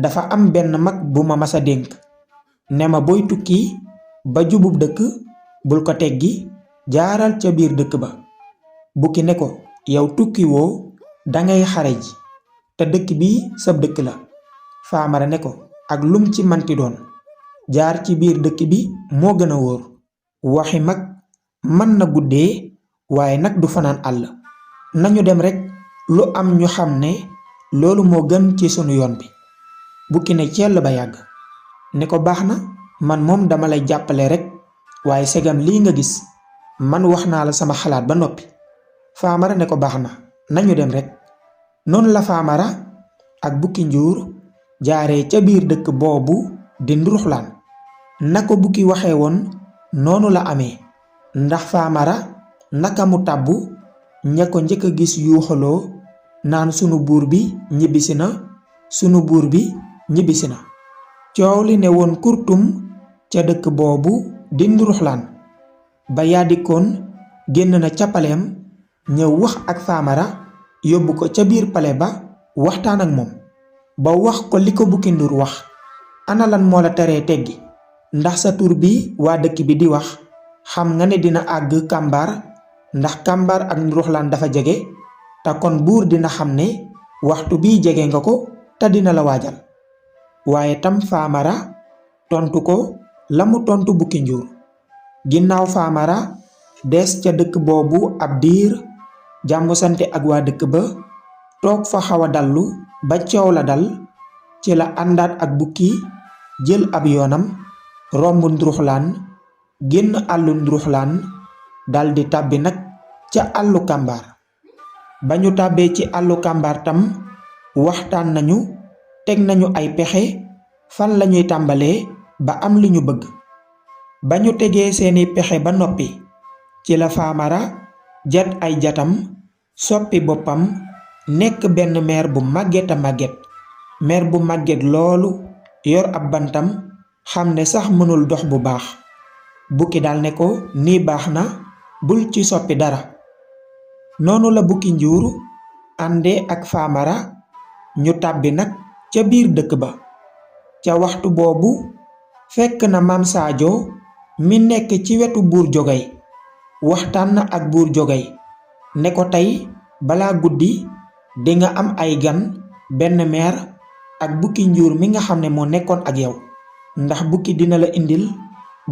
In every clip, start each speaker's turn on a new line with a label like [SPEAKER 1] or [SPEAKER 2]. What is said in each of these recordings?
[SPEAKER 1] dafa am benn mag bu ma masa dénk ne ma booy tukki ba jubub dëkk bul ko teggi jaaral ca biir dëkk ba. Bukki ne ko yow tukki woo dangay xare ji te dëkk bi sab dëkk la. Faamara ne ko ak lum ci manti doon jaar ci biir dëkk bi moo gën a wóor. Waxi mag mën na guddee waaye nag du fanaan àll. nañu dem rekk lu am ñu xam ne loolu moo gën ci sunu yoon bi. Bukki ne cell ba yàgg ne ko baax na, man moom dama lay jàppale rekk, waaye segam lii nga gis man wax naa la sama xalaat ba noppi. Faamara ne ko baax na, nañu dem rekk. noonu la Faamara ak Bukki Njuur jaaree ca biir dëkk boobu di Nduruxlaan. na ko Bukki waxee woon noonu la amee, ndax Faamara naka mu tàbbu ña ko njëkk a gis yuuxaloo naan sunu buur bi ñibbisi na, sunu buur bi ñibbisi na. coow li ne woon kurtum ca dëkk boobu di Nduruxlaan. ba yaadikoon génn na ca paleem ñëw wax ak Faamara yóbbu ko ca biir pale ba waxtaan ak moom ba wax ko li ko Bukki Nduur wax. ana lan moo la teree teggi, ndax sa tur bi waa dëkk bi di wax xam nga ne dina àgg kàmbaar, ndax kàmbaar ak Nduruxlaan dafa jege, te kon buur dina xam ne waxtu bii jege nga ko te dina la waajal. waaye tam Faamara tontu ko la mu tontu Bukki Njuur. ginnaaw Faamara des ca dëkk boobu ab diir jàmmu sante ak waa dëkk ba, toog fa xaw a dallu ba coow la dal, ci la àndaat ak Bukki jël ab yoonam romb Nduruxlaan, génn àllu Nduruxlaan daldi tàbbi nag ca àllu kàmbaar. ba ñu tàbbee ci àllu kàmbaar tam waxtaan nañu, teg nañu ay pexe fan lañuy tàmbalee ba am li ñu bëgg. ba ñu tegee seeni pexe ba noppi, ci la Faamara jat ay jatam soppi boppam nekk benn meer bu màgget a màgget. meer bu màgget loolu yor ab bantam, xam ne sax mënul dox bu baax. Bukki dal ne ko nii baax na, bul ci soppi dara. noonu la Bukki Njuur àndee ak Faamara ñu tàbbi nag ca biir dëkk ba. ca waxtu boobu fekk na Maam Saajo mi nekk ci wetu buur Jogay waxtaan na ak buur Jogay ne ko tey balaa guddi dinga am ay gan, benn meer ak Bukki Njuur mi nga xam ne moo nekkoon ak yow, ndax Bukki dina la indil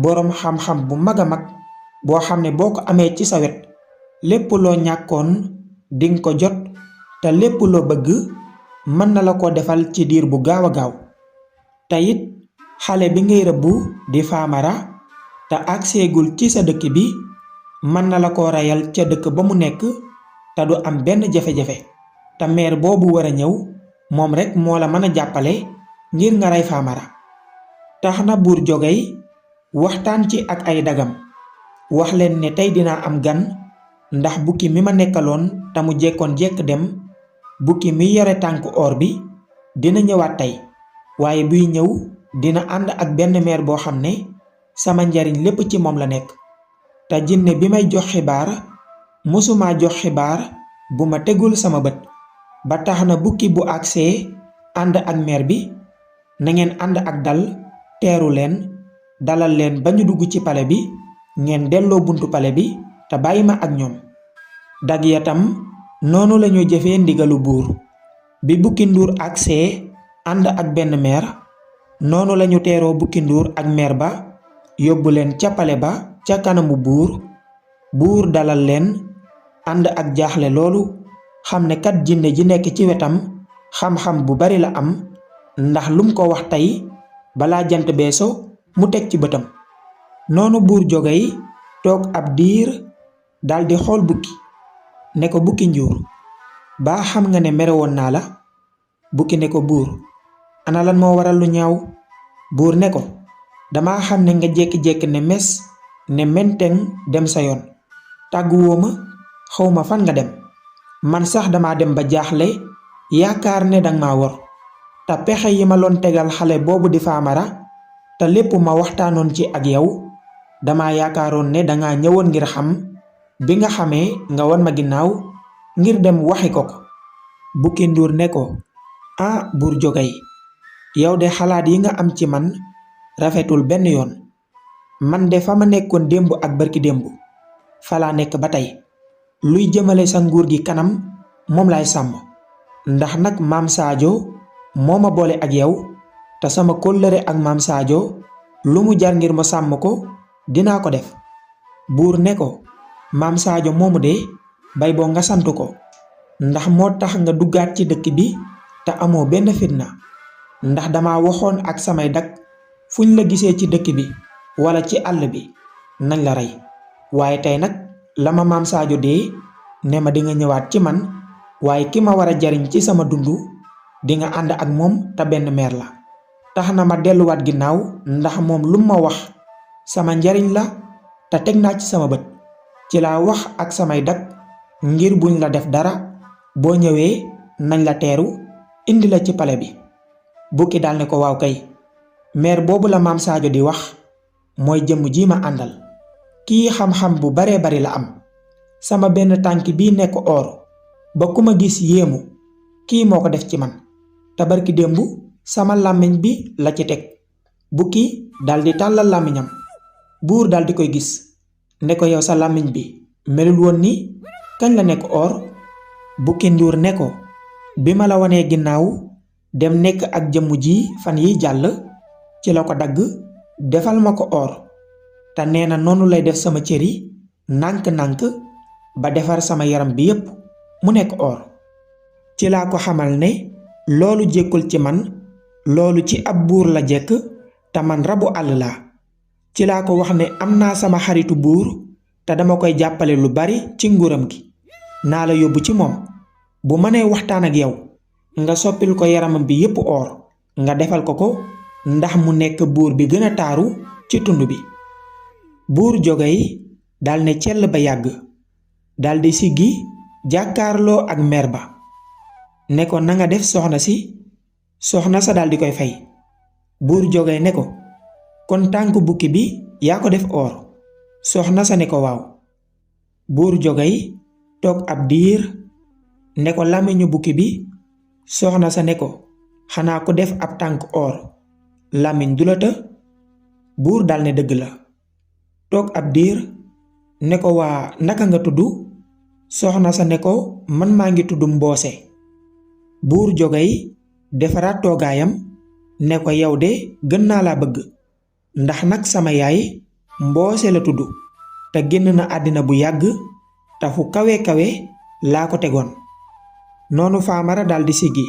[SPEAKER 1] boroom xam-xam bu mag a mag boo xam ne boo ko amee ci sa wet lépp loo ñàkkoon dinga ko jot, te lépp loo bëgg mën na la ko defal ci diir bu gaaw a gaaw. te it xale bi ngay rëbbu di Faamara te agseegul ci sa dëkk bi mën na la ko reyal ca dëkk ba mu nekk te du am benn jafe-jafe. te meer boobu war a ñëw moom rekk moo la mën a jàppale ngir nga rey Faamara. tax na buur Jogay waxtaan ci ak ay dagam wax leen ne tey dinaa am gan, ndax Bukki mi ma nekkaloon te mu jekkoon jekk dem, Bukki mi yore tànku or bi dina ñëwaat tey, waaye buy ñëw dina ànd ak benn meer boo xam ne sama njariñ lépp ci moom la nekk. te jinne bi may jox xibaar mësuma jox xibaar bu ma tegul sama bët. ba tax na Bukki bu agsee ànd ak meer bi, na ngeen ànd ak dal, teeru leen, dalal leen ba ñu dugg ci pale bi, ngeen delloo buntu pale bi te bàyyi ma ak ñoom. dag ya tam noonu lañu jëfee ndigalu buur. bi Bukki Nduur agsee ànd ak benn meer, noonu lañu teeroo Bukki Nduur ak meer ba yóbbu leen ca pale ba ca kanamu buur. buur dalal leen ànd ak jaaxle loolu, xam ne kat jinne ji nekk ci wetam xam-xam bu bari la am, ndax lum ko wax tey balaa jant beeso mu teg ci bëtam. noonu buur Jogay toog ab diir daldi xool Bukki ne ko Bukki Njuur, baa xam nga ne mere woon naa la? Bukki ne ko buur, ana lan moo waral lu ñaaw? buur ne ko dama xam ne nga jékki-jékki ne mes ne menteng dem sa yoon, tàgguwoo ma, xawma fan nga dem. man sax dama dem ba jaaxle yaakaar ne danga ma wor. te pexe yi ma loon tegal xale boobu di Faamara te lépp ma waxtaanoon ci ak yow, dama yaakaaroon ne danga ñëwoon ngir xam, bi nga xamee nga won ma ginnaaw ngir dem waxi ko ko. Bukki Nduur ne ko buur Jogay, yow de xalaat yi nga am ci man rafetul benn yoon. Man de fa ma nekkoon démb ak barki démb falaa nekk ba tey. luy jëmale sa nguur gi kanam moom laay sàmm, ndax nag maam Sadio moo ma boole ak yow te sama kóllëre ak maam Sadio lu mu jar ngir ma sàmm ko dinaa ko def. buur ne ko maam Sadio moomu de bay boo nga sant ko, ndax moo tax nga duggaat ci dëkk bi te amoo benn fitna. ndax dama waxoon ak samay dak fuñ la gisee ci dëkk bi wala ci àll bi nañ la rey, waaye tey nag la ma maam Sadio dee ne ma di nga ñëwaat ci man, waaye ki ma war a jariñ ci sama dund di nga ànd ak moom te benn meer la. tax na ma delluwaat ginnaaw ndax moom lu ma wax sama njariñ la te teg naa ci sama bët. ci laa wax ak samay dak ngir buñ la def dara, boo ñëwee nañ la teeru indi la ci pale bi. bukki daal ne ko waaw kay, meer boobu la maam Sadio di wax mooy jëmm ji ma àndal. kii xam-xam bu baree bari la am, sama benn tànk bii nekk or ba ku ma gis yéemu, kii moo ko def ci man. te barki démb sama làmmiñ bi la ci teg. bukki daldi tàllal làmmiñam, buur daldi koy gis ne ko yow sa làmmiñ bi melul woon ni kañ la nekk or. bukki nduur ne ko bi ma la wanee ginnaaw dem nekk ak jëmm ji fan yi jàll ci la ko dagg defal ma ko or, te nee na noonu lay def sama cëri nànk-nànk ba defar sama yaram bi yépp mu nekk or. ci laa ko xamal ne loolu jékkul ci man, loolu ci ab buur la jekk te man rabu àll laa. ci laa ko wax ne am naa sama xaritu buur te dama koy jàppale lu bari ci nguuram gi, naa la yóbbu ci moom. bu mënee waxtaan ak yow nga soppil ko yaramam bi yépp or, nga defal ko ko ndax mu nekk buur bi gën a taaru ci tund bi. buur Jogay dal ne cell ba yàgg, daldi siggi jàkkaarloo ak meer ba ne ko nanga def soxna si. soxna sa daldi koy fay. buur Jogay ne ko kon tànk bukki bi yaa ko def or. soxna sa ne ko waaw. buur Jogay toog ab diir ne ko làmmiñu bukki bi. soxna sa ne ko xanaa ko def ab tànk or làmmiñ du la të. buur dal ne dëgg la. toog ab diir ne ko waa naka nga tudd. soxna sa ne ko man maa ngi tudd Mboose. buur Jogay defaraat toogaayam ne ko yow de gën naa laa bëgg, ndax nag sama yaay Mboose la tudd te génn na àddina bu yàgg te fu kawe kawe laa ko tegoon. noonu Faamara daldi siggi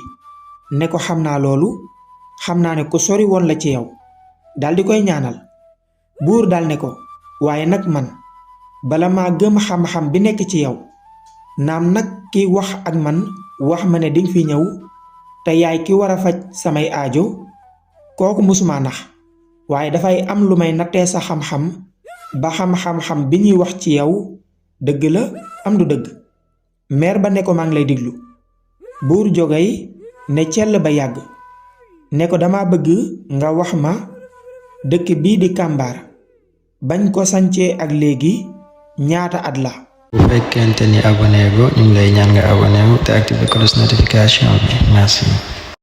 [SPEAKER 1] ne ko xam naa loolu, xam naa ne ku sori woon la ci yow, daldi koy ñaanal. buur dal ne ko waaye nag man bala maa gëm xam-xam bi nekk ci yow, naam nag kiy wax ak man wax ma ne dinga fi ñëw te yaay ki war a faj samay aajo, kooku musuma nax, waaye dafay am lu may nattee sa xam-xam ba xam-xam bi ñuy wax ci yow dëgg la am du dëgg. meer ba ne ko maa ngi lay diglu. buur Jogay ne cell ba yàgg ne ko dama bëgg nga wax ma dëkk bii di Kàmbaar bañ ko sancee ak léegi ñaata at la.
[SPEAKER 2] bu fekkente ni abonné go ñu ngi lay ñaan nga abonné wu te activer cloche notification bi. merci.